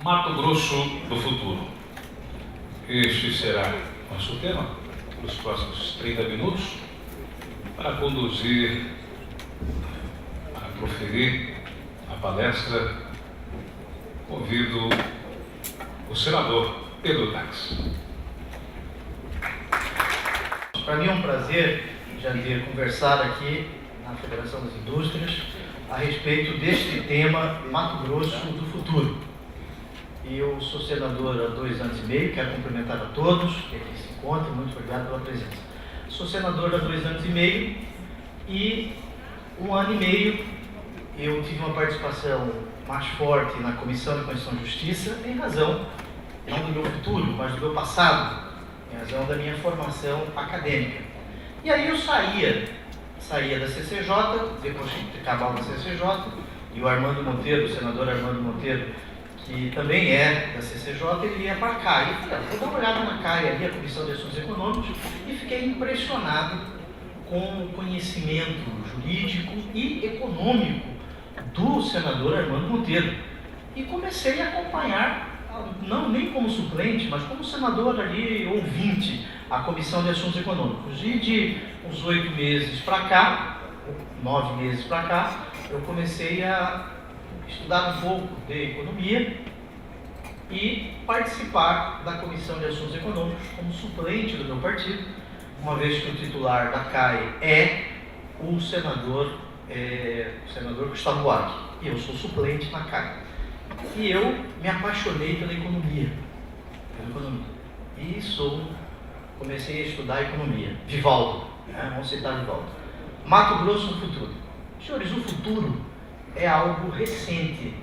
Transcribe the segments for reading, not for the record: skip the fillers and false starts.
Mato Grosso do futuro. Este será nosso tema nos próximos 30 minutos para conduzir, para proferir a palestra. Convido o senador Pedro Tax. Para mim é um prazer já vir conversar aqui na Federação das Indústrias a respeito deste tema Mato Grosso do futuro. E eu sou senador há 2 anos e meio, quero cumprimentar a todos que aqui se encontram, muito obrigado pela presença. Sou senador há 2 anos e meio e 1 ano e meio eu tive uma participação mais forte na Comissão de Constituição e Justiça em razão, não do meu futuro, mas do meu passado, em razão da minha formação acadêmica. E aí eu saía da CCJ, depois que acabava a CCJ, e o Armando Monteiro, o senador Armando Monteiro, que também é da CCJ, ele ia para a CAI. Eu falei, vou dar uma olhada na CAI ali, a Comissão de Assuntos Econômicos, e fiquei impressionado com o conhecimento jurídico e econômico do senador Armando Monteiro. E comecei a acompanhar, não nem como suplente, mas como senador ali, ouvinte, a Comissão de Assuntos Econômicos. E de uns 8 meses para cá, 9 meses para cá, eu comecei a estudar um pouco de economia e participar da Comissão de Assuntos Econômicos como suplente do meu partido, uma vez que o titular da CAI é o senador Gustavo Buarque, e eu sou suplente na CAI. E eu me apaixonei pela economia, e comecei a estudar economia. Vivaldo, vamos citar Vivaldo. Mato Grosso no futuro. Senhores, o futuro é algo recente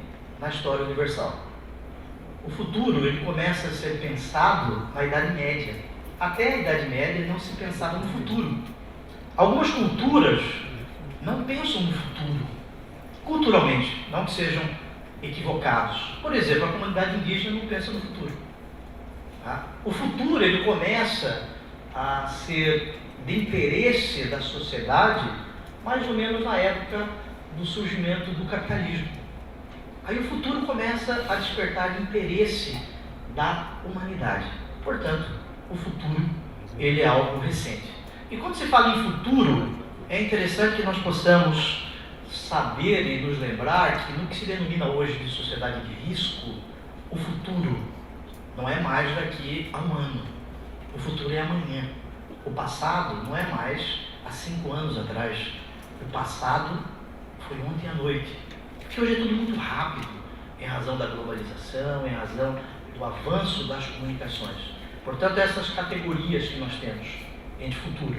na história universal. O futuro ele começa a ser pensado na Idade Média. Até a Idade Média não se pensava no futuro. Algumas culturas não pensam no futuro, culturalmente, não que sejam equivocados. Por exemplo, a comunidade indígena não pensa no futuro. O futuro ele começa a ser de interesse da sociedade mais ou menos na época do surgimento do capitalismo. Aí o futuro começa a despertar interesse da humanidade. Portanto, o futuro ele é algo recente. E quando se fala em futuro, é interessante que nós possamos saber e nos lembrar que no que se denomina hoje de sociedade de risco, o futuro não é mais daqui a 1 ano. O futuro é amanhã. O passado não é mais há 5 anos atrás. O passado foi ontem à noite. Porque hoje é tudo muito rápido, em razão da globalização, em razão do avanço das comunicações. Portanto, essas categorias que nós temos entre futuro,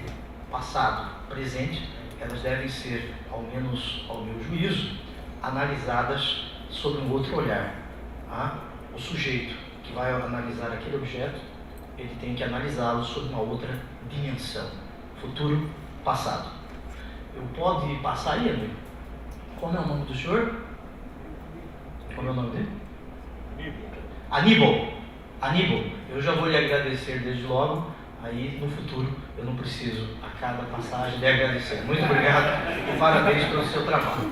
passado, presente, elas devem ser, ao menos ao meu juízo, analisadas sob um outro olhar. O sujeito que vai analisar aquele objeto, ele tem que analisá-lo sob uma outra dimensão. Futuro, passado. Eu pode passar aí, amigo? Como é o nome do senhor? Como é o nome dele? Aníbal. Eu já vou lhe agradecer desde logo. Aí no futuro eu não preciso a cada passagem lhe agradecer. Muito obrigado e parabéns pelo seu trabalho.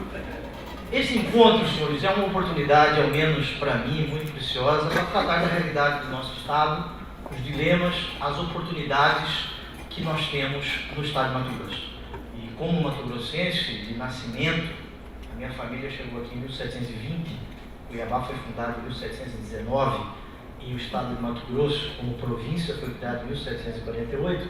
Esse encontro, senhores, é uma oportunidade, ao menos para mim, muito preciosa, para tratar da realidade do nosso Estado, os dilemas, as oportunidades que nós temos no Estado de Mato Grosso. E como mato-grossense de nascimento, a minha família chegou aqui em 1720, Cuiabá foi fundado em 1719, e o Estado de Mato Grosso, como província, foi criado em 1748,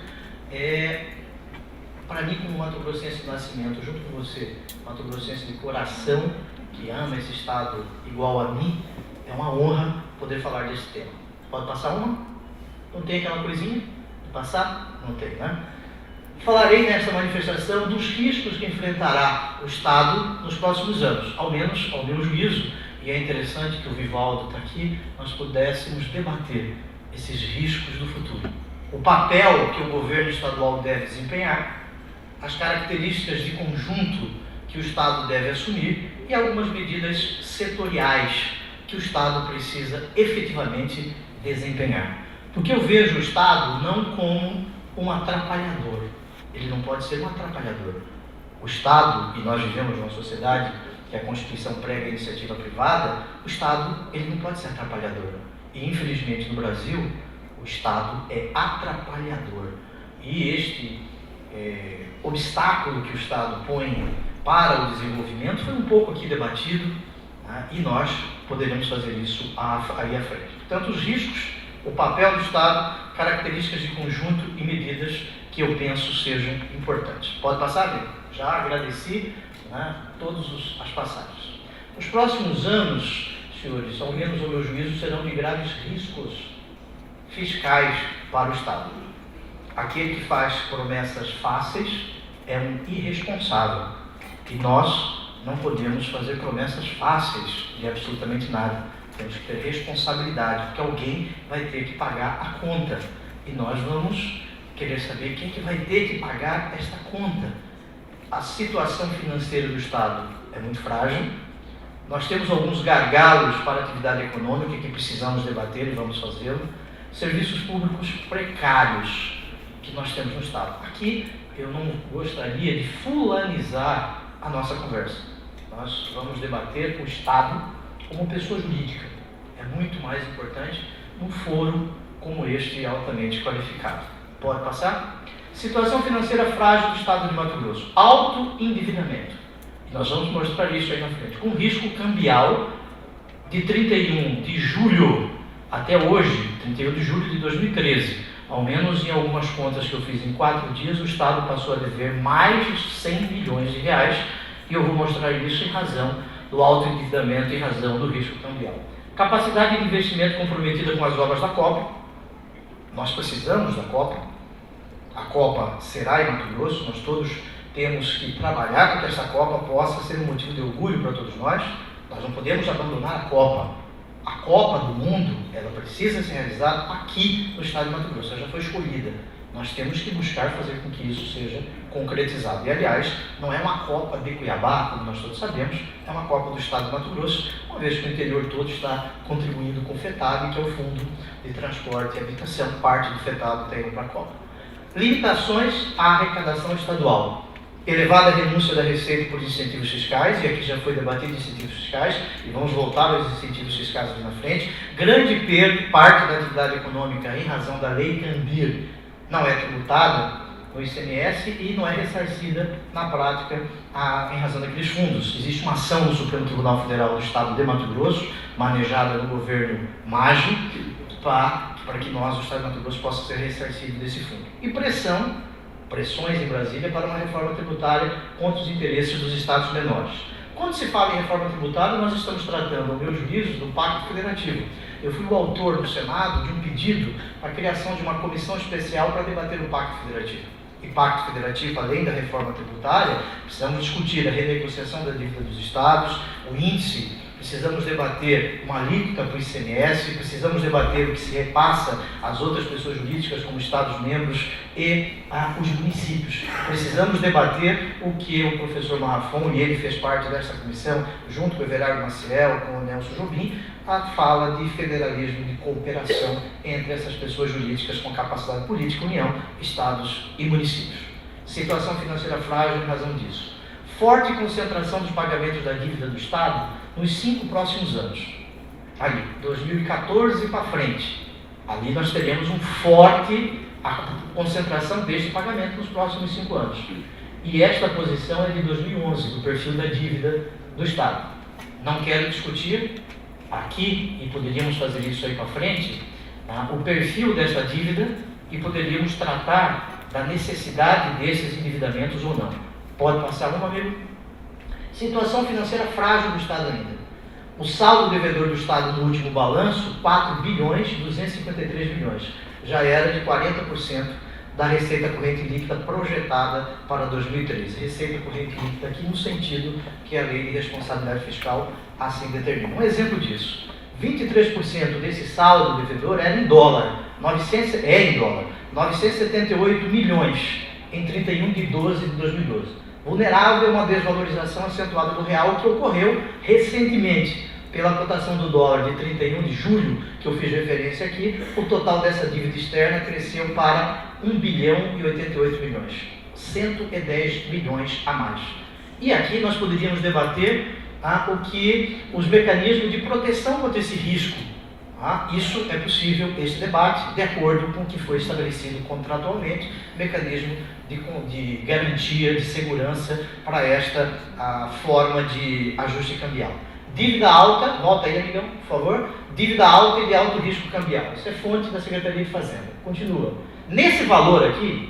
para mim, como mato-grossense de nascimento, junto com você, mato-grossense de coração, que ama esse Estado igual a mim, é uma honra poder falar desse tema. Pode passar uma? Não tem aquela coisinha de passar? Não tem, né? Falarei nesta manifestação dos riscos que enfrentará o Estado nos próximos anos, ao menos ao meu juízo. E é interessante que o Vivaldo está aqui, nós pudéssemos debater esses riscos do futuro. O papel que o governo estadual deve desempenhar, as características de conjunto que o Estado deve assumir e algumas medidas setoriais que o Estado precisa efetivamente desempenhar. Porque eu vejo o Estado não como um atrapalhador. Ele não pode ser um atrapalhador. O Estado, e nós vivemos numa sociedade que a Constituição prega a iniciativa privada, o Estado ele não pode ser atrapalhador. E, infelizmente, no Brasil, o Estado é atrapalhador. E este obstáculo que o Estado põe para o desenvolvimento foi um pouco aqui debatido, né? E nós poderemos fazer isso aí à frente. Portanto, os riscos, o papel do Estado, características de conjunto e medidas que eu penso sejam importantes. Pode passar, Bem? Já agradeci, né, todas as passagens. Os próximos anos, senhores, ao menos ao meu juízo, serão de graves riscos fiscais para o Estado. Aquele que faz promessas fáceis é um irresponsável. E nós não podemos fazer promessas fáceis de absolutamente nada. Temos que ter responsabilidade, porque alguém vai ter que pagar a conta. E nós vamos querer saber quem que vai ter que pagar esta conta. A situação financeira do Estado é muito frágil. Nós temos alguns gargalos para a atividade econômica que precisamos debater e vamos fazê-lo. Serviços públicos precários que nós temos no Estado. Aqui eu não gostaria de fulanizar a nossa conversa. Nós vamos debater o Estado como pessoa jurídica. É muito mais importante num fórum como este altamente qualificado. Pode passar? Situação financeira frágil do Estado de Mato Grosso. Alto endividamento. E nós vamos mostrar isso aí na frente. Com risco cambial de 31 de julho até hoje, 31 de julho de 2013, ao menos em algumas contas que eu fiz em 4 dias, o Estado passou a dever mais de 100 milhões de reais, e eu vou mostrar isso em razão do alto endividamento, em razão do risco cambial. Capacidade de investimento comprometida com as obras da Copa. Nós precisamos da Copa. A Copa será em Mato Grosso, nós todos temos que trabalhar para que essa Copa possa ser um motivo de orgulho para todos nós. Nós não podemos abandonar a Copa. A Copa do Mundo, ela precisa ser realizada aqui no estado de Mato Grosso, ela já foi escolhida. Nós temos que buscar fazer com que isso seja concretizado. E, aliás, não é uma Copa de Cuiabá, como nós todos sabemos, é uma Copa do estado de Mato Grosso, uma vez que o interior todo está contribuindo com o FETAB, que é o Fundo de Transporte e Habitação, parte do FETAB está indo para a Copa. Limitações à arrecadação estadual. Elevada renúncia da Receita por incentivos fiscais, e aqui já foi debatido incentivos fiscais, e vamos voltar aos incentivos fiscais ali na frente. Grande perda, parte da atividade econômica em razão da Lei Candir não é tributada no ICMS e não é ressarcida na prática em razão daqueles fundos. Existe uma ação do Supremo Tribunal Federal do Estado de Mato Grosso, manejada no governo Maggi, para que nós, o Estado de Mato Grosso, possa ser ressarcido desse fundo. E pressões em Brasília para uma reforma tributária contra os interesses dos estados menores. Quando se fala em reforma tributária, nós estamos tratando, ao meu juízo, do Pacto Federativo. Eu fui o autor no Senado de um pedido para a criação de uma comissão especial para debater o Pacto Federativo. E Pacto Federativo, além da reforma tributária, precisamos discutir a renegociação da dívida dos estados, o índice. Precisamos debater uma alíquota para o ICMS, precisamos debater o que se repassa às outras pessoas jurídicas, como Estados-membros e os municípios. Precisamos debater o que o professor Marrafon, e ele fez parte dessa comissão, junto com o Everardo Maciel, com o Nelson Jobim, a fala de federalismo, de cooperação entre essas pessoas jurídicas com capacidade política, União, Estados e municípios. Situação financeira frágil em razão disso. Forte concentração dos pagamentos da dívida do Estado nos 5 próximos anos. Ali, 2014 para frente. Ali nós teremos a concentração deste pagamento nos próximos 5 anos. E esta posição é de 2011, do perfil da dívida do Estado. Não quero discutir aqui, e poderíamos fazer isso aí para frente, o perfil desta dívida e poderíamos tratar da necessidade desses endividamentos ou não. Pode passar um, amigo? Situação financeira frágil do Estado ainda. O saldo devedor do Estado no último balanço, 4 bilhões e 253 milhões. Já era de 40% da receita corrente líquida projetada para 2013. Receita corrente líquida aqui no sentido que a Lei de Responsabilidade Fiscal assim determina. Um exemplo disso. 23% desse saldo devedor era em dólar. 978 milhões em 31 de 12 de 2012. Vulnerável a uma desvalorização acentuada do real que ocorreu recentemente. Pela cotação do dólar de 31 de julho, que eu fiz referência aqui, o total dessa dívida externa cresceu para 1 bilhão e 88 milhões. 110 milhões a mais. E aqui nós poderíamos debater o que os mecanismos de proteção contra esse risco. Isso é possível, esse debate, de acordo com o que foi estabelecido contratualmente, mecanismo de garantia, de segurança para esta forma de ajuste cambial. Dívida alta, volta aí, amigão, por favor. Dívida alta e de alto risco cambial. Isso é fonte da Secretaria de Fazenda. Continua. Nesse valor aqui,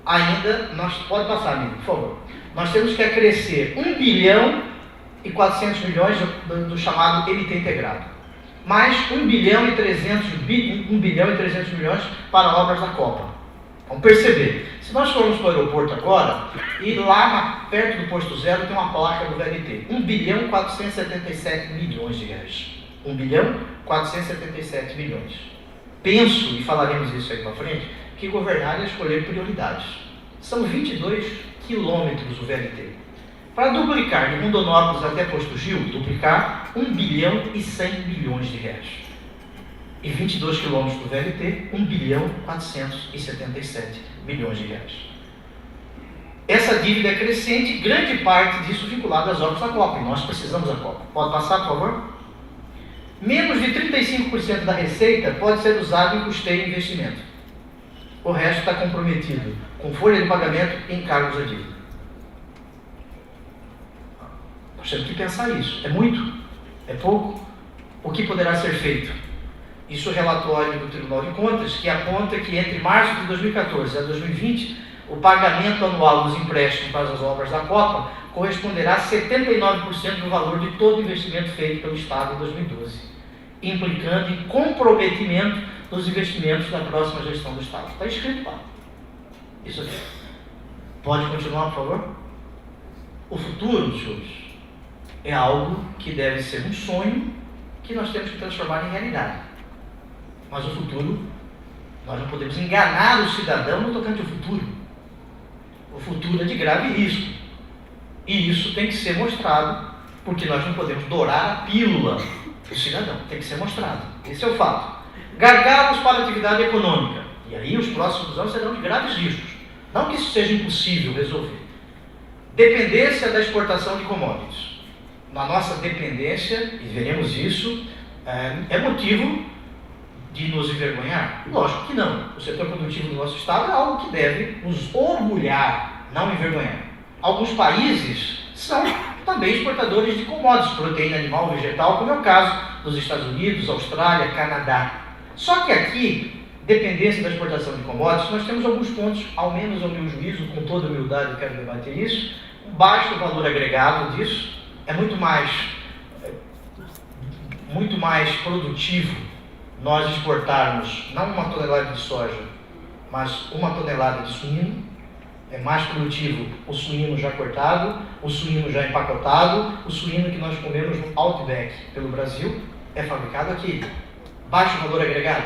ainda, pode passar, amigo, por favor. Nós temos que acrescer 1 bilhão e 400 milhões do chamado MT integrado. Mais 1 bilhão e 300 milhões para obras da Copa. Vamos perceber. Se nós formos para o aeroporto agora, e lá perto do posto zero tem uma placa do VLT. 1 bilhão e 477 milhões de reais. 1 bilhão e 477 milhões. Penso, e falaremos isso aí para frente, que governar é escolher prioridades. São 22 quilômetros o VLT. Para duplicar de Rondonópolis até Posto Gil, duplicar 1 bilhão e 100 milhões de reais. E 22 quilômetros do VLT, 1 bilhão e 477 milhões de reais. Essa dívida é crescente, grande parte disso vinculada às obras da Copa, e nós precisamos da Copa. Pode passar, por favor? Menos de 35% da receita pode ser usado em custeio e investimento. O resto está comprometido com folha de pagamento e encargos à dívida. Nós temos que pensar isso. É muito? É pouco? O que poderá ser feito? Isso é o relatório do Tribunal de Contas, que aponta que entre março de 2014 a 2020, o pagamento anual dos empréstimos para as obras da Copa corresponderá a 79% do valor de todo o investimento feito pelo Estado em 2012, implicando em comprometimento dos investimentos da próxima gestão do Estado. Está escrito lá. Isso aqui. Pode continuar, por favor? O futuro, senhores, é algo que deve ser um sonho que nós temos que transformar em realidade. Mas o futuro, nós não podemos enganar o cidadão no tocante ao futuro. O futuro é de grave risco. E isso tem que ser mostrado, porque nós não podemos dourar a pílula do cidadão. Tem que ser mostrado. Esse é o fato. Gargalos para a atividade econômica. E aí os próximos anos serão de graves riscos. Não que isso seja impossível resolver. Dependência da exportação de commodities. Na nossa dependência, e veremos isso, é motivo de nos envergonhar? Lógico que não. O setor produtivo do nosso Estado é algo que deve nos orgulhar, não envergonhar. Alguns países são também exportadores de commodities, proteína animal, vegetal, como é o caso dos Estados Unidos, Austrália, Canadá. Só que aqui, dependência da exportação de commodities, nós temos alguns pontos, ao menos ao meu juízo, com toda humildade eu quero debater isso, um baixo valor agregado disso, é muito mais produtivo nós exportarmos não 1 tonelada de soja, mas 1 tonelada de suíno. É mais produtivo o suíno já cortado, o suíno já empacotado, o suíno que nós comemos no Outback pelo Brasil é fabricado aqui. Baixo valor agregado.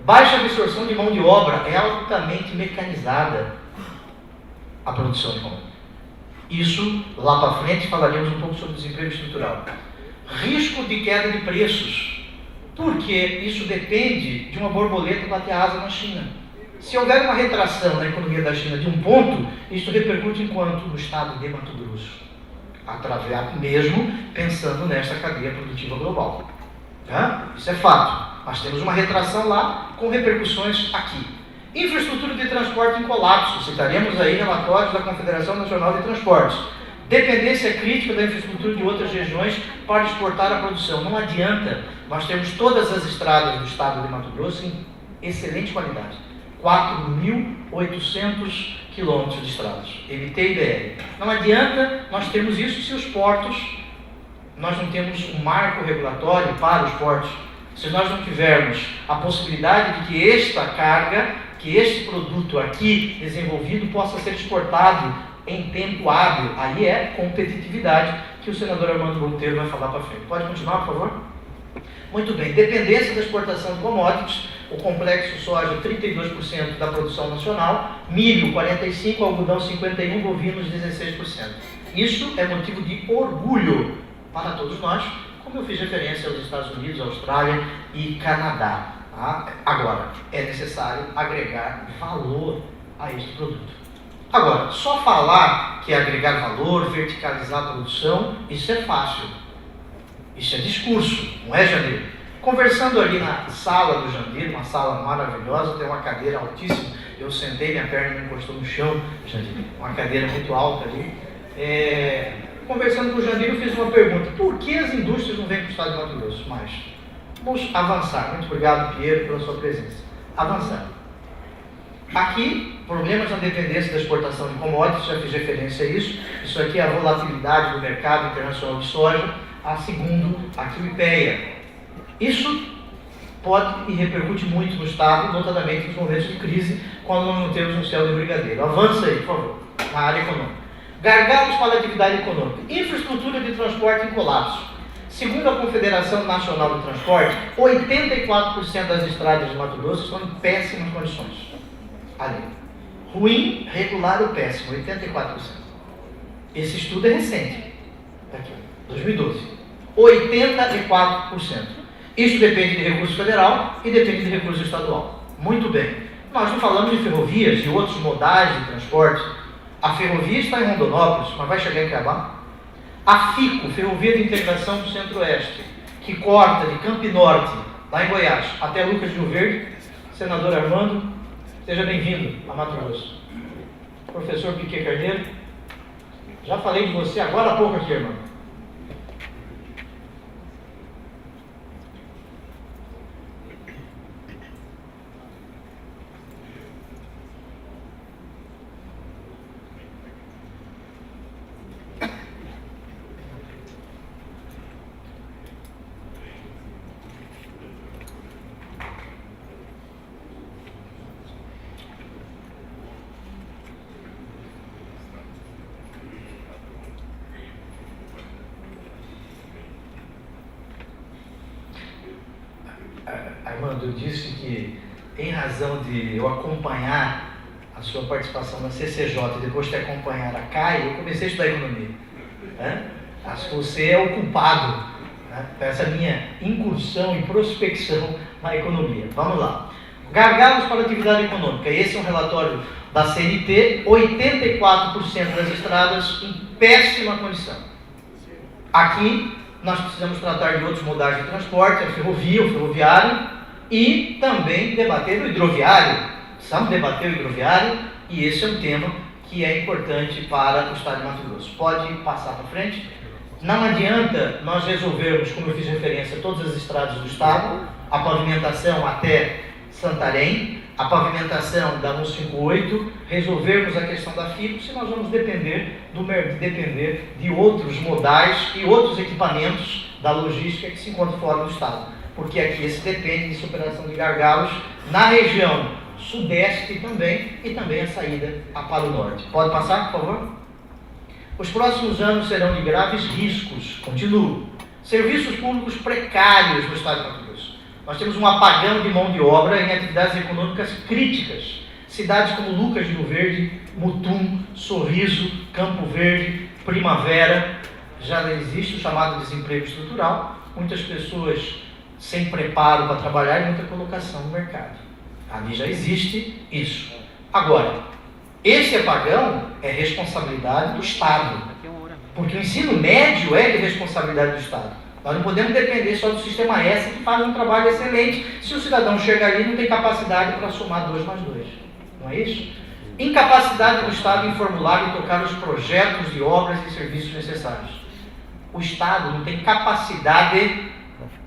Baixa absorção de mão de obra, é altamente mecanizada a produção de commodities. Isso, lá para frente, falaremos um pouco sobre desemprego estrutural. Risco de queda de preços, porque isso depende de uma borboleta bater asa na China. Se houver uma retração na economia da China de um ponto, isso repercute em quanto? No estado de Mato Grosso. Através mesmo pensando nessa cadeia produtiva global. Isso é fato. Nós temos uma retração lá com repercussões aqui. Infraestrutura de transporte em colapso. Citaremos aí relatórios da Confederação Nacional de Transportes. Dependência crítica da infraestrutura de outras regiões para exportar a produção. Não adianta. Nós temos todas as estradas do estado de Mato Grosso em excelente qualidade. 4.800 quilômetros de estradas, MT e BR. Não adianta nós termos isso se os portos, nós não temos um marco regulatório para os portos. Se nós não tivermos a possibilidade de que esta carga, que este produto aqui desenvolvido possa ser exportado em tempo hábil, aí é competitividade que o senador Armando Monteiro vai falar para frente. Pode continuar, por favor? Muito bem, dependência da exportação de commodities, o complexo soja 32% da produção nacional, milho 45%, algodão 51%, bovinos 16%. Isso é motivo de orgulho para todos nós, como eu fiz referência aos Estados Unidos, Austrália e Canadá. Agora, é necessário agregar valor a este produto. Agora, só falar que é agregar valor, verticalizar a produção, isso é fácil. Isso é discurso, não é, Jandir? Conversando ali na sala do Jandir, uma sala maravilhosa, tem uma cadeira altíssima, eu sentei, minha perna me encostou no chão, Jandir, uma cadeira muito alta ali. Conversando com o Jandir, eu fiz uma pergunta: por que as indústrias não vêm para o estado de Mato Grosso mais? Vamos avançar. Muito obrigado, Piero, pela sua presença. Avançar. Aqui, problemas na dependência da exportação de commodities, já fiz referência a isso. Isso aqui é a volatilidade do mercado internacional de soja, segundo aqui o IPEA. Isso pode e repercute muito no Estado, notadamente nos momentos de crise, quando não temos um céu de brigadeiro. Avança aí, por favor, na área econômica. Gargalos para a atividade econômica. Infraestrutura de transporte em colapso. Segundo a Confederação Nacional do Transporte, 84% das estradas de Mato Grosso estão em péssimas condições. Ali. Ruim, regular ou péssimo, 84%. Esse estudo é recente. Aqui, 2012. 84%. Isso depende de recurso federal e depende de recurso estadual. Muito bem. Nós não falamos de ferrovias e outros modais de transporte. A ferrovia está em Rondonópolis, mas vai chegar em Cuiabá. A FICO, Ferrovia de Integração do Centro-Oeste, que corta de Campinorte, lá em Goiás, até Lucas de Rio Verde. Senador Armando, seja bem-vindo a Mato Grosso. Professor Piquet Carneiro, já falei de você agora há pouco aqui, irmão. Armando, eu disse que, em razão de eu acompanhar a sua participação na CCJ e depois de acompanhar a CAI, eu comecei a estudar economia. Acho que você é o culpado, né, dessa minha incursão e prospecção na economia. Vamos lá. Gargalos para a atividade econômica. Esse é um relatório da CNT, 84% das estradas em péssima condição. Aqui, nós precisamos tratar de outros modais de transporte, a ferrovia, o ferroviário, e também debater o hidroviário. Precisamos debater o hidroviário, e esse é um tema que é importante para o estado de Mato Grosso. Pode passar para frente. Não adianta nós resolvermos, como eu fiz referência, todas as estradas do estado, a pavimentação até Santarém, a pavimentação da 158, resolvermos a questão da FICO, se nós vamos depender de outros modais e outros equipamentos da logística que se encontram fora do estado. Porque aqui esse depende de superação de gargalos na região sudeste também, e também a saída para o norte. Pode passar, por favor? Os próximos anos serão de graves riscos. Continuo. Serviços públicos precários no estado de Mato Grosso. Nós temos um apagão de mão de obra em atividades econômicas críticas. Cidades como Lucas de Rio Verde, Mutum, Sorriso, Campo Verde, Primavera. Já existe o chamado desemprego estrutural. Muitas pessoas sem preparo para trabalhar e muita colocação no mercado. Ali já existe isso. Agora, esse apagão é responsabilidade do Estado, porque o ensino médio é de responsabilidade do Estado. Nós não podemos depender só do Sistema S, que faz um trabalho excelente, se o cidadão chega ali e não tem capacidade para somar 2 mais 2. Não é isso? Incapacidade do Estado em formular e tocar os projetos de obras e serviços necessários. O Estado não tem capacidade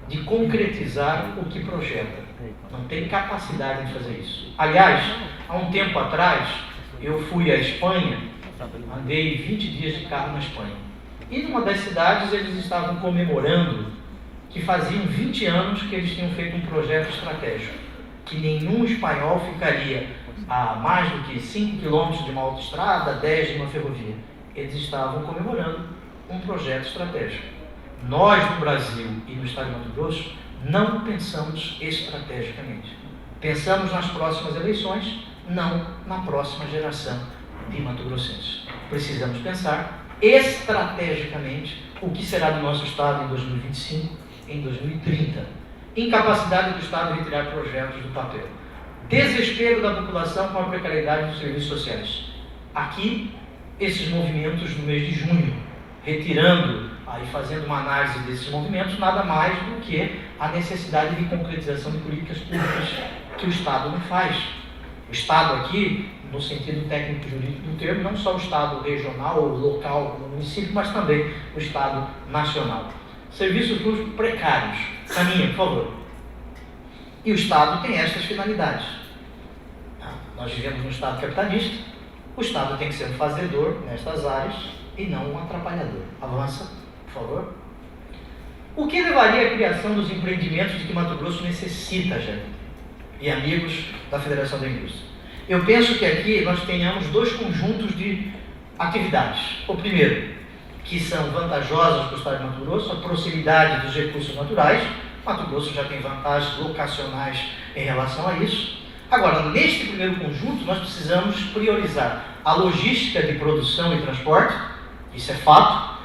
de concretizar o que projeta. Não tem capacidade de fazer isso. Aliás, há um tempo atrás, eu fui à Espanha, andei 20 dias de carro na Espanha. E numa das cidades eles estavam comemorando que faziam 20 anos que eles tinham feito um projeto estratégico, que nenhum espanhol ficaria a mais do que 5 quilômetros de uma autoestrada, 10 de uma ferrovia. Eles estavam comemorando um projeto estratégico. Nós, no Brasil e no estado de Mato Grosso, não pensamos estrategicamente. Pensamos nas próximas eleições, não na próxima geração de mato-grossenses. Precisamos pensar estrategicamente o que será do nosso estado em 2025, em 2030. Incapacidade do Estado de retirar projetos do papel. Desespero da população com a precariedade dos serviços sociais. aqui esses movimentos no mês de junho, retirando, aí fazendo uma análise desses movimentos, nada mais do que a necessidade de concretização de políticas públicas que o Estado não faz. O Estado aqui, no sentido técnico-jurídico do termo, não só o Estado regional ou local no município, mas também o Estado nacional. Serviços públicos precários. Caminha, por favor. E o Estado tem estas finalidades. Nós vivemos num Estado capitalista, o Estado tem que ser um fazedor nestas áreas e não um atrapalhador. Avança, por favor. O que levaria à criação dos empreendimentos de que Mato Grosso necessita, gente? E amigos da Federação da Indústria? Eu penso que aqui nós tenhamos dois conjuntos de atividades. O primeiro, que são vantajosas para o Estado de Mato Grosso, a proximidade dos recursos naturais. Mato Grosso já tem vantagens locacionais em relação a isso. Agora, neste primeiro conjunto, nós precisamos priorizar a logística de produção e transporte, isso é fato,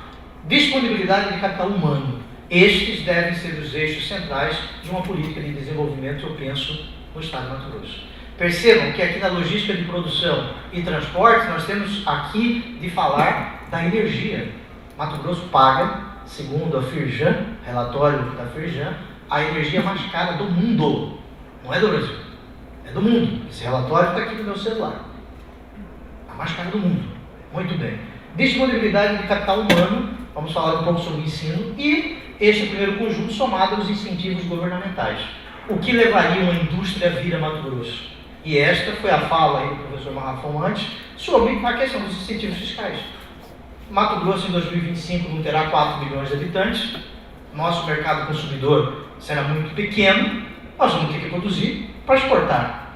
disponibilidade de capital humano. Estes devem ser os eixos centrais de uma política de desenvolvimento, eu penso, no Estado de Mato Grosso. Percebam que aqui na logística de produção e transporte, nós temos aqui de falar da energia. Mato Grosso paga, segundo a Firjan, relatório da Firjan, a energia mais cara do mundo. Não é do Brasil, é do mundo. Esse relatório está aqui no meu celular. A mais cara do mundo. Muito bem. Disponibilidade de capital humano, vamos falar um pouco sobre o ensino, e este primeiro conjunto somado aos incentivos governamentais. O que levaria uma indústria a vir a Mato Grosso? E esta foi a fala aí do professor Marrafon antes, sobre a questão dos incentivos fiscais. Mato Grosso em 2025 não terá 4 milhões de habitantes, nosso mercado consumidor será muito pequeno, nós vamos ter que produzir para exportar.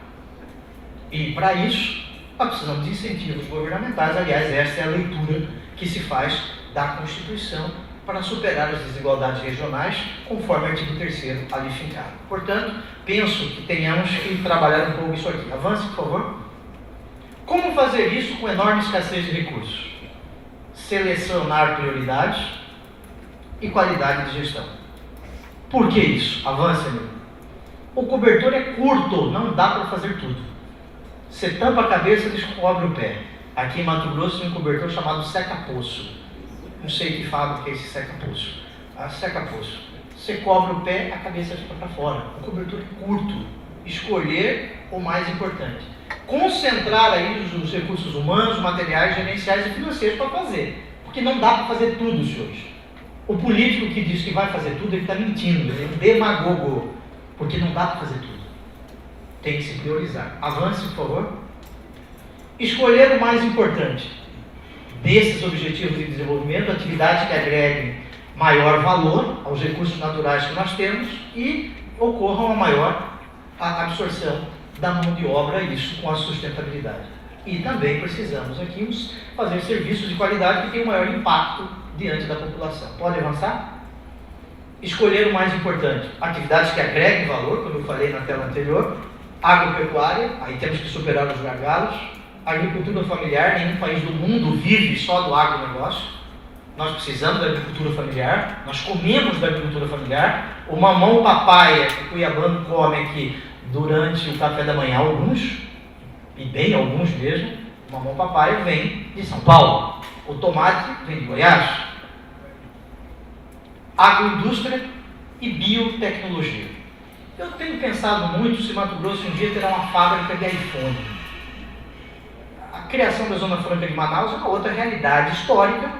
E para isso, nós precisamos de incentivos governamentais. Aliás, essa é a leitura que se faz da Constituição para superar as desigualdades regionais, conforme o artigo 3º ali fincado. Portanto, penso que tenhamos que trabalhar um pouco isso aqui. Avance, por favor. Como fazer isso com enorme escassez de recursos? Selecionar prioridades e qualidade de gestão. Por que isso? Avance, amigo. O cobertor é curto, não dá para fazer tudo. Você tampa a cabeça e descobre o pé. Aqui em Mato Grosso tem um cobertor chamado seca-poço. Não sei que fábrica é esse seca-poço. Seca-poço. Você cobre o pé, a cabeça fica para fora. Um cobertor curto. Escolher o mais importante. Concentrar aí os recursos humanos, materiais, gerenciais e financeiros para fazer. Porque não dá para fazer tudo, senhores. O político que diz que vai fazer tudo, ele está mentindo. Ele é um demagogo. Porque não dá para fazer tudo. Tem que se priorizar. Avance, por favor. Escolher o mais importante. Desses objetivos de desenvolvimento, atividades que agreguem maior valor aos recursos naturais que nós temos e ocorra uma maior absorção da mão de obra, isso com a sustentabilidade. E também precisamos aqui fazer serviços de qualidade que tenham maior impacto diante da população. Pode avançar? Escolher o mais importante. Atividades que agreguem valor, como eu falei na tela anterior. Agropecuária, aí temos que superar os gargalos. Agricultura familiar, nenhum país do mundo vive só do agronegócio. Nós precisamos da agricultura familiar, nós comemos da agricultura familiar. O mamão papaya que o cuiabano come aqui durante o café da manhã, alguns, e bem alguns mesmo, o mamão papaya vem de São Paulo. O tomate vem de Goiás. Agroindústria e biotecnologia. Eu tenho pensado muito se Mato Grosso um dia terá uma fábrica de iPhone. A criação da Zona Franca de Manaus é uma outra realidade histórica,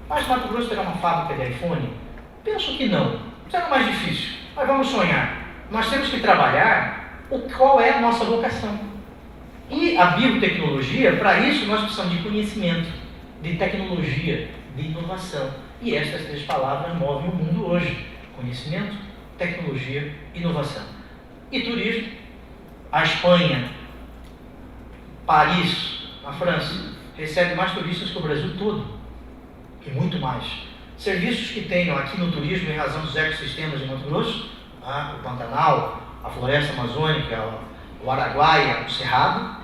mas Mato Grosso terá uma fábrica de iPhone? Penso que não. Será mais difícil, mas vamos sonhar. Nós temos que trabalhar qual é a nossa vocação. E a biotecnologia, para isso nós precisamos de conhecimento, de tecnologia, de inovação. E estas três palavras movem o mundo hoje. Conhecimento, tecnologia, inovação. E turismo. A Espanha, Paris, na França, recebe mais turistas que o Brasil todo, e muito mais. Serviços que tenham aqui no turismo, em razão dos ecossistemas de Mato Grosso, o Pantanal, a floresta amazônica, o Araguaia, o Cerrado,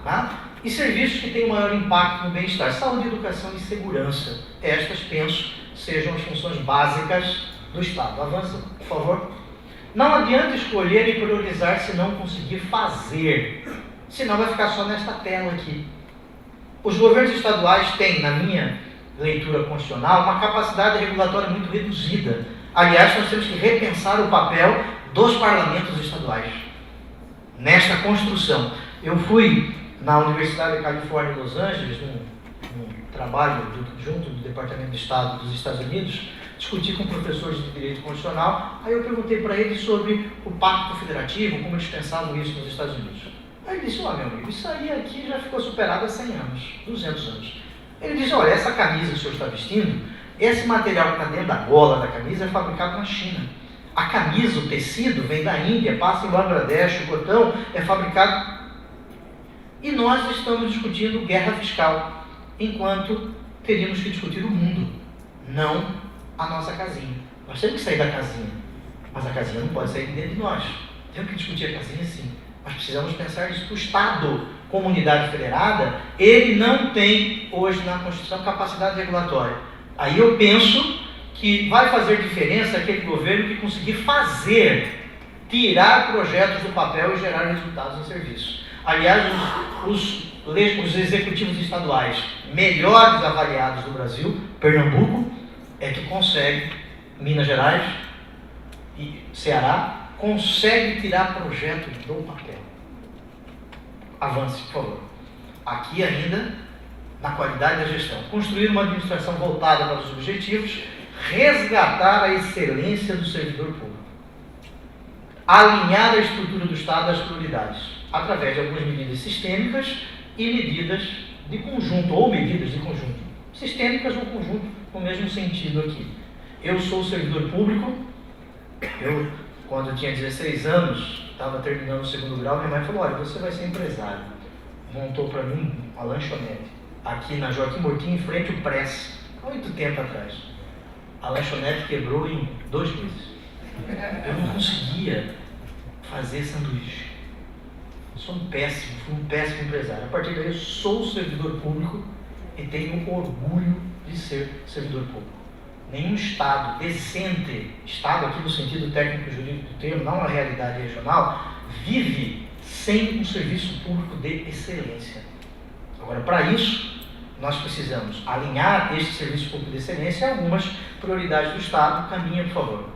e serviços que tenham maior impacto no bem-estar, saúde, educação e segurança. Estas, penso, sejam as funções básicas do Estado. Avança, por favor. Não adianta escolher e priorizar se não conseguir fazer, senão vai ficar só nesta tela aqui. Os governos estaduais têm, na minha leitura constitucional, uma capacidade regulatória muito reduzida. Aliás, nós temos que repensar o papel dos parlamentos estaduais nesta construção. Eu fui na Universidade da Califórnia em Los Angeles, num trabalho junto do Departamento de Estado dos Estados Unidos, discuti com professores de Direito Constitucional. Aí eu perguntei para eles sobre o Pacto Federativo, como eles pensavam isso nos Estados Unidos. Aí ele disse: meu amigo, isso aí aqui já ficou superado há 100 anos, 200 anos. Ele disse: olha, essa camisa que o senhor está vestindo, esse material que está dentro da gola da camisa é fabricado na China. A camisa, o tecido, vem da Índia, passa em Bangladesh, o cotão é fabricado. E nós estamos discutindo guerra fiscal, enquanto teríamos que discutir o mundo, não a nossa casinha. Nós temos que sair da casinha, mas a casinha não pode sair de dentro de nós. Temos que discutir a casinha sim, mas precisamos pensar nisso. O Estado, como unidade federada, ele não tem hoje na Constituição capacidade regulatória. Aí eu penso que vai fazer diferença aquele governo que conseguir tirar projetos do papel e gerar resultados no serviço. Aliás, os executivos estaduais melhores avaliados do Brasil, Pernambuco, é que consegue, Minas Gerais e Ceará, consegue tirar projeto do papel. Avance, por favor. Aqui ainda, na qualidade da gestão. Construir uma administração voltada para os objetivos, resgatar a excelência do servidor público. Alinhar a estrutura do Estado às prioridades, através de algumas medidas sistêmicas e medidas de conjunto, ou medidas de conjunto. Sistêmicas ou conjunto, no mesmo sentido aqui. Eu sou servidor público. Quando eu tinha 16 anos, estava terminando o segundo grau, minha mãe falou: olha, você vai ser empresário. Montou para mim uma lanchonete, aqui na Joaquim Mortinho, em frente ao Press, há muito tempo atrás. A lanchonete quebrou em 2 meses. Eu não conseguia fazer sanduíche. Fui um péssimo empresário. A partir daí eu sou servidor público e tenho orgulho de ser servidor público. Nenhum Estado decente, Estado aqui no sentido técnico e jurídico do termo, não a realidade regional, vive sem um serviço público de excelência. Agora, para isso, nós precisamos alinhar este serviço público de excelência a algumas prioridades do Estado. Caminha, por favor.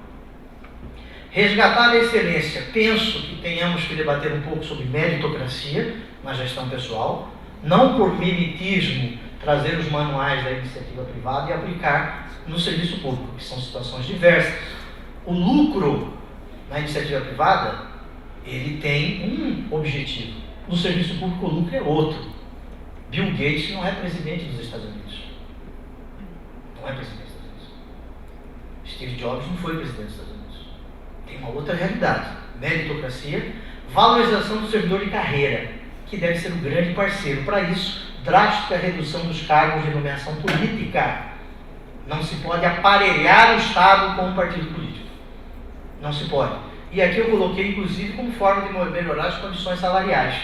Resgatar a excelência. Penso que tenhamos que debater um pouco sobre meritocracia na gestão pessoal, não por mimetismo, trazer os manuais da iniciativa privada e aplicar no serviço público, que são situações diversas. O lucro na iniciativa privada, ele tem um objetivo. No serviço público, o lucro é outro. Bill Gates não é presidente dos Estados Unidos. Não é presidente dos Estados Unidos. Steve Jobs não foi presidente dos Estados Unidos. Tem uma outra realidade. Meritocracia, valorização do servidor de carreira, que deve ser o grande parceiro. Para isso, drástica redução dos cargos de nomeação política. Não se pode aparelhar o Estado com um partido político. Não se pode. E aqui eu coloquei, inclusive, como forma de melhorar as condições salariais.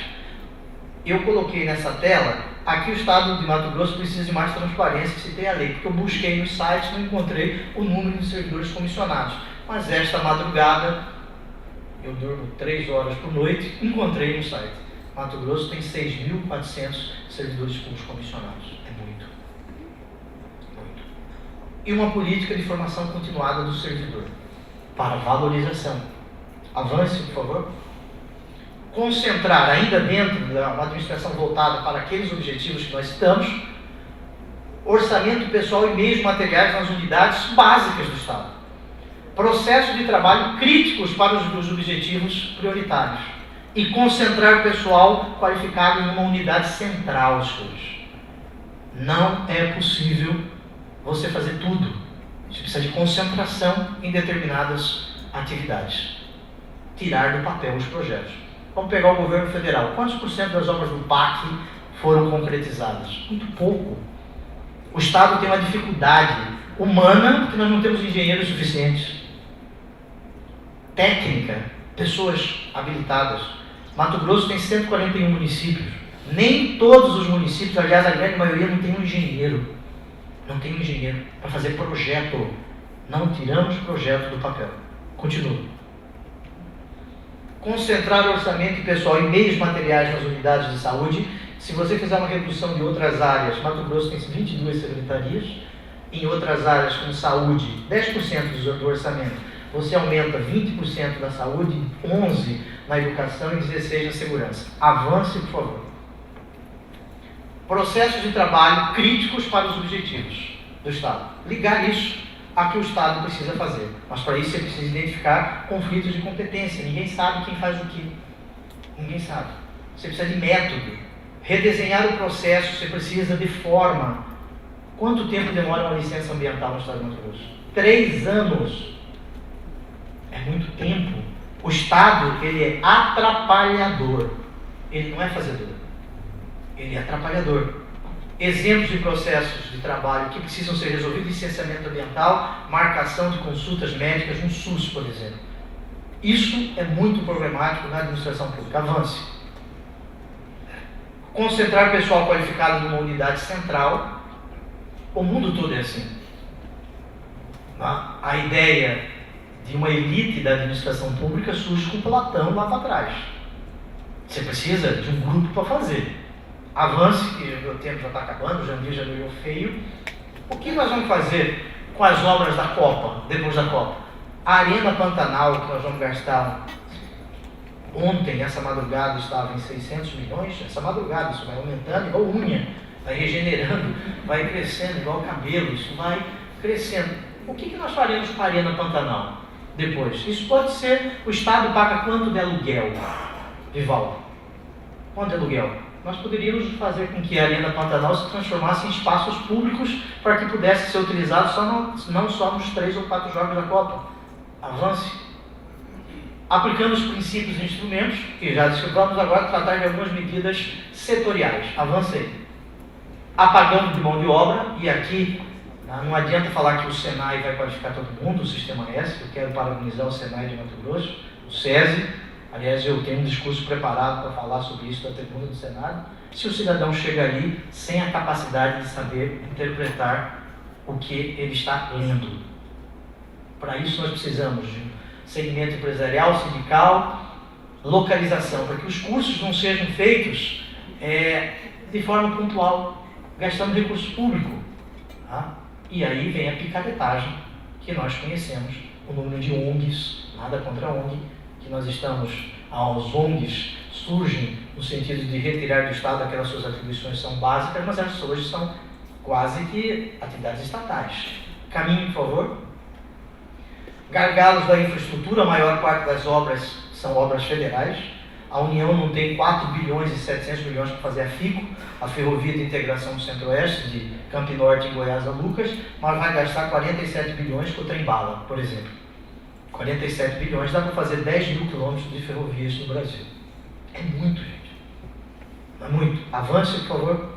Eu coloquei nessa tela, aqui o Estado de Mato Grosso precisa de mais transparência, se tem a lei, porque eu busquei nos sites, não encontrei o número de servidores comissionados. Mas esta madrugada, eu durmo 3 horas por noite, encontrei no site. Mato Grosso tem 6.400 servidores públicos comissionados. É muito. Muito. E uma política de formação continuada do servidor, para valorização. Avance, por favor. Concentrar, ainda dentro da administração voltada para aqueles objetivos que nós citamos, orçamento pessoal e meios materiais nas unidades básicas do Estado. Processos de trabalho críticos para os objetivos prioritários. E concentrar pessoal qualificado em uma unidade central, senhores. Não é possível você fazer tudo. Você precisa de concentração em determinadas atividades. Tirar do papel os projetos. Vamos pegar o governo federal. Quantos por cento das obras do PAC foram concretizadas? Muito pouco. O Estado tem uma dificuldade humana, porque nós não temos engenheiros suficientes. Técnica, pessoas habilitadas. Mato Grosso tem 141 municípios. Nem todos os municípios, aliás, a grande maioria, não tem um engenheiro. Não tem um engenheiro para fazer projeto. Não tiramos projeto do papel. Continua. Concentrar o orçamento pessoal e meios materiais nas unidades de saúde, Se você fizer uma redução de outras áreas, Mato Grosso tem 22 secretarias, em outras áreas como saúde, 10% do orçamento, você aumenta 20% da saúde, 11% na educação e 16% na segurança. Avance, por favor. Processos de trabalho críticos para os objetivos do Estado. Ligar isso a que o Estado precisa fazer. Mas para isso você precisa identificar conflitos de competência. Ninguém sabe quem faz o quê. Ninguém sabe. Você precisa de método. Redesenhar o processo, você precisa de forma. Quanto tempo demora uma licença ambiental no Estado de Mato Grosso? 3 anos. É muito tempo. O Estado, ele é atrapalhador. Ele não é fazedor. Ele é atrapalhador. Exemplos de processos de trabalho que precisam ser resolvidos: licenciamento ambiental, marcação de consultas médicas no SUS, por exemplo. Isso é muito problemático na administração pública. Avance. Concentrar pessoal qualificado numa unidade central. O mundo todo é assim. A ideia de uma elite da administração pública surge com Platão lá para trás. Você precisa de um grupo para fazer. Avance, que o meu tempo já está acabando, o Jandir já ganhou feio. O que nós vamos fazer com as obras da Copa, depois da Copa? A Arena Pantanal, que nós vamos gastar ontem, essa madrugada, estava em 600 milhões. Essa madrugada, isso vai aumentando igual unha, vai regenerando, vai crescendo igual cabelo, isso vai crescendo. O que nós faremos com a Arena Pantanal depois? Isso pode ser, o Estado paga quanto de aluguel, Vivaldo? Quanto de aluguel? Nós poderíamos fazer com que a Arena Pantanal se transformasse em espaços públicos para que pudesse ser utilizado não só nos 3 ou 4 jogos da Copa. Avance. Aplicando os princípios e instrumentos, que já vamos agora tratar de algumas medidas setoriais. Avance aí. Apagando de mão de obra, e aqui não adianta falar que o Senai vai qualificar todo mundo, o Sistema S, eu quero parabenizar o Senai de Mato Grosso, o SESI. Aliás, eu tenho um discurso preparado para falar sobre isso na tribuna do Senado. Se o cidadão chega ali sem a capacidade de saber interpretar o que ele está lendo. Para isso nós precisamos de segmento empresarial, sindical, localização, para que os cursos não sejam feitos de forma pontual, gastando recurso público. Tá? E aí vem a picaretagem, que nós conhecemos, o número de ONGs, nada contra a ONG, que nós estamos, as ONGs surgem no sentido de retirar do Estado aquelas suas atribuições são básicas, mas elas hoje são quase que atividades estatais. Caminho, por favor. Gargalos da infraestrutura, a maior parte das obras são obras federais. A União não tem 4 bilhões e 700 milhões para fazer a FICO, a Ferrovia de Integração do Centro-Oeste, de Campo Norte e Goiás a Lucas, mas vai gastar 47 bilhões com o trem-bala, por exemplo. 47 bilhões dá para fazer 10 mil quilômetros de ferrovias no Brasil. É muito, gente. É muito. Avance, por favor.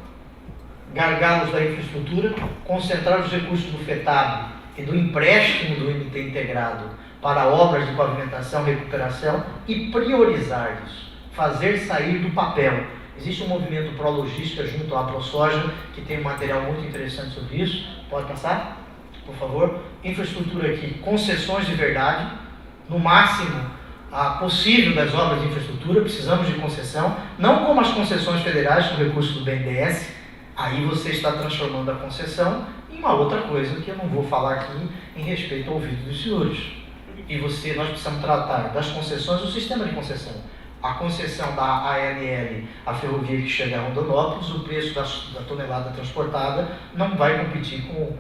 Gargalos da infraestrutura, concentrar os recursos do FETAB e do empréstimo do MT integrado para obras de pavimentação, recuperação e priorizar isso. Fazer sair do papel. Existe um movimento pró-logística junto à ProSoja que tem um material muito interessante sobre isso. Pode passar? Por favor. Infraestrutura aqui, concessões de verdade, no máximo possível das obras de infraestrutura, precisamos de concessão, não como as concessões federais com recurso do BNDES, aí você está transformando a concessão em uma outra coisa que eu não vou falar aqui em respeito ao ouvido dos senhores. E nós precisamos tratar das concessões, do sistema de concessão. A concessão da ANL, a ferrovia que chega a Rondonópolis, o preço da tonelada transportada não vai competir com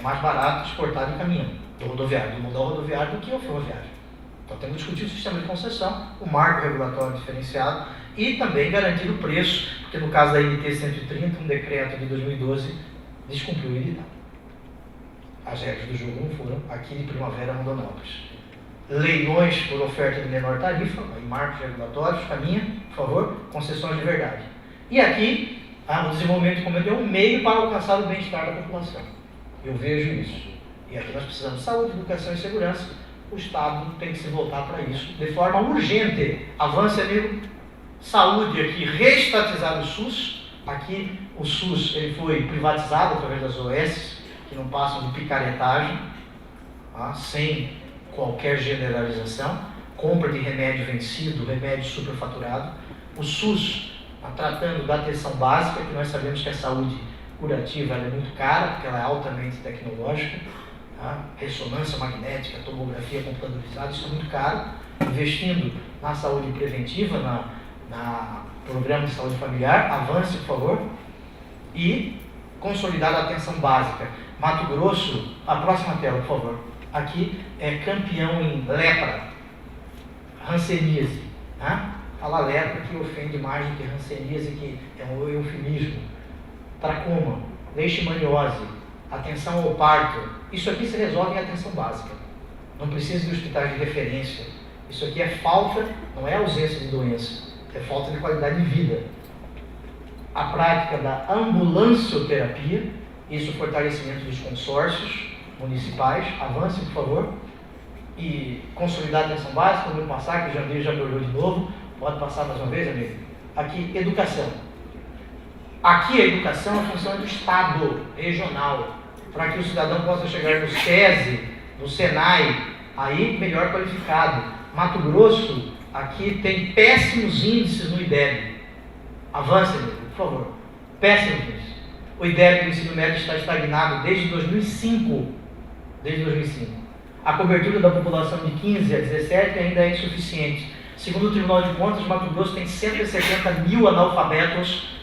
mais barato exportado em caminhão, do rodoviário, do modal rodoviário do que o ferroviário. Então temos que discutir o sistema de concessão, o marco regulatório diferenciado e também garantir o preço, porque no caso da NT 130, um decreto de 2012 descumpriu ele. As regras do jogo não foram aqui de Primavera Rondonópolis. Leilões por oferta de menor tarifa, aí marcos regulatórios, caminha, por favor, concessões de verdade. E aqui, o desenvolvimento econômico é um meio para alcançar o bem-estar da população. Eu vejo isso. E aqui nós precisamos de saúde, educação e segurança. O Estado tem que se voltar para isso de forma urgente. Avance, amigo. Saúde aqui, reestatizar o SUS. Aqui o SUS ele foi privatizado através das OS, que não passam de picaretagem, sem qualquer generalização. Compra de remédio vencido, remédio superfaturado. O SUS tratando da atenção básica, que nós sabemos que a saúde curativa ela é muito cara, porque ela é altamente tecnológica, tá? Ressonância magnética, tomografia computadorizada, isso é muito caro. Investindo na saúde preventiva, na programa de saúde familiar, avance, por favor. E consolidar a atenção básica. Mato Grosso, a próxima tela, por favor. Aqui é campeão em lepra, hanseníase. Tá? Fala lepra que ofende mais do que hanseníase, que é um eufemismo. Tracoma, leishmaniose, atenção ao parto. Isso aqui se resolve em atenção básica. Não precisa de hospitais de referência. Isso aqui é falta, não é ausência de doença, é falta de qualidade de vida. A prática da ambulancioterapia, isso fortalecimento dos consórcios municipais. Avance, por favor. E consolidar a atenção básica, vamos passar, que o Jandir já me olhou de novo. Pode passar mais uma vez, amigo? Aqui, educação. Aqui a educação, a função é do Estado regional, para que o cidadão possa chegar no SESI, no SENAI, aí melhor qualificado. Mato Grosso, aqui tem péssimos índices no IDEB. Avance, amigo, por favor. Péssimos índices. O IDEB do ensino médio está estagnado desde 2005. Desde 2005. A cobertura da população de 15 a 17 ainda é insuficiente. Segundo o Tribunal de Contas, Mato Grosso tem 170 mil analfabetos,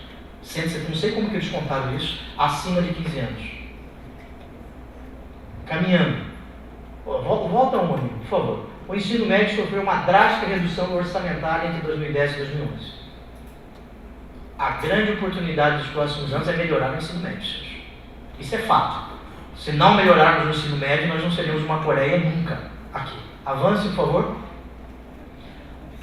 não sei como que eles contaram isso, acima de 15 anos. Caminhando. Volta um, amigo, por favor. O ensino médio sofreu uma drástica redução orçamentária entre 2010 e 2011. A grande oportunidade dos próximos anos é melhorar o ensino médio. Isso é fato. Se não melhorarmos o ensino médio, nós não seremos uma Coreia nunca aqui. Avance, por favor.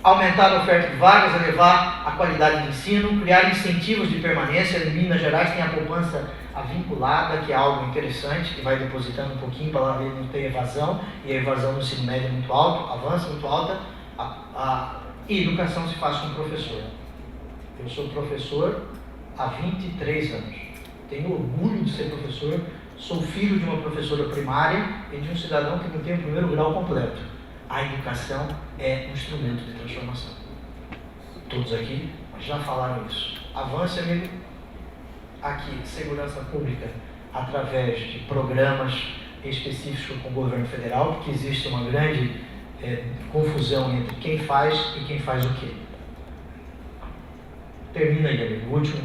Aumentar a oferta de vagas, elevar a qualidade de ensino, criar incentivos de permanência. Em Minas Gerais tem a poupança vinculada, que é algo interessante, que vai depositando um pouquinho para lá ver não ter evasão, e a evasão no ensino médio é muito alta, avança muito alta. E educação se faz com o professor. Eu sou professor há 23 anos. Tenho orgulho de ser professor. Sou filho de uma professora primária e de um cidadão que não tem o primeiro grau completo. A educação é um instrumento de transformação. Todos aqui já falaram isso. Avance, amigo. Aqui, segurança pública, através de programas específicos com o governo federal, porque existe uma grande confusão entre quem faz e quem faz o quê. Termina aí, amigo. O último.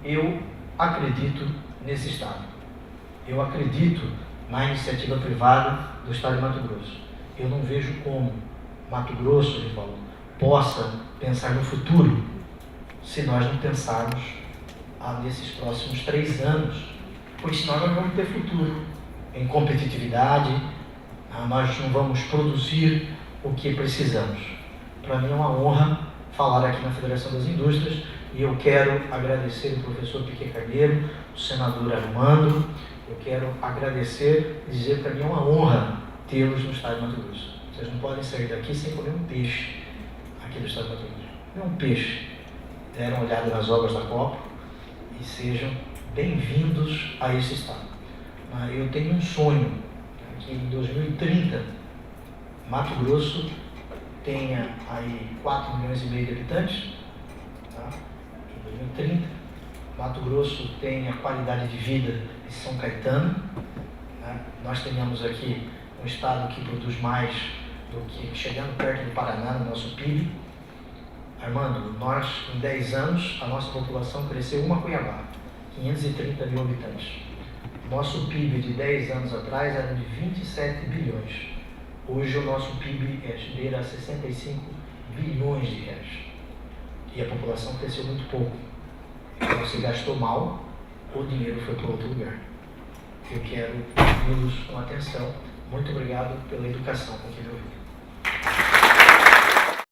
Eu acredito nesse Estado. Eu acredito na iniciativa privada do Estado de Mato Grosso. Eu não vejo como Mato Grosso, Rivaldo, possa pensar no futuro se nós não pensarmos nesses próximos 3 anos, porque senão nós não vamos ter futuro em competitividade, nós não vamos produzir o que precisamos. Para mim é uma honra falar aqui na Federação das Indústrias e eu quero agradecer o professor Piquet Carneiro, o senador Armando. Eu quero agradecer e dizer que para mim é uma honra tê-los no Estado de Mato Grosso. Vocês não podem sair daqui sem comer um peixe aqui do Estado de Mato Grosso. Comer um peixe. Deram uma olhada nas obras da Copa e sejam bem-vindos a esse Estado. Eu tenho um sonho que em 2030 Mato Grosso tenha aí 4,5 milhões de habitantes. Tá? Em 2030 Mato Grosso tenha qualidade de vida de São Caetano. Né? Nós tenhamos aqui um estado que produz mais do que chegando perto do Paraná no nosso PIB. Armando, nós em 10 anos a nossa população cresceu uma Cuiabá, 530 mil habitantes. Nosso PIB de 10 anos atrás era de 27 bilhões. Hoje o nosso PIB beira 65 bilhões de reais. E a população cresceu muito pouco. Então se gastou mal, o dinheiro foi para outro lugar. Eu quero ouvi-los com atenção. Muito obrigado pela educação com que me ouviram.